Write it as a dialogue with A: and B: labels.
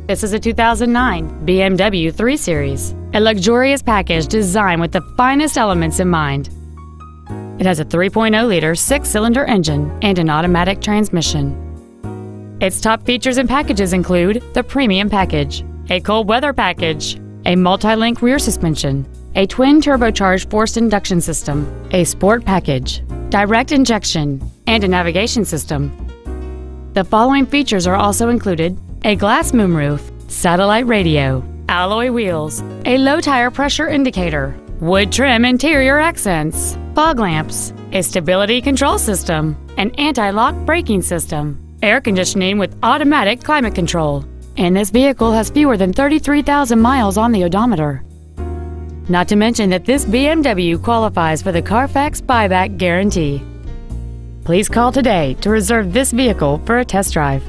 A: This is a 2009 BMW 3 Series, a luxurious package designed with the finest elements in mind. It has a 3.0-liter six-cylinder engine and an automatic transmission. Its top features and packages include the Premium Package, a cold weather package, a multi-link rear suspension, a twin turbocharged forced induction system, a Sport Package, direct injection, and a navigation system. The following features are also included: a glass moonroof, satellite radio, alloy wheels, a low tire pressure indicator, wood trim interior accents, fog lamps, a stability control system, an anti-lock braking system, air conditioning with automatic climate control, and this vehicle has fewer than 33,000 miles on the odometer. Not to mention that this BMW qualifies for the Carfax buyback guarantee. Please call today to reserve this vehicle for a test drive.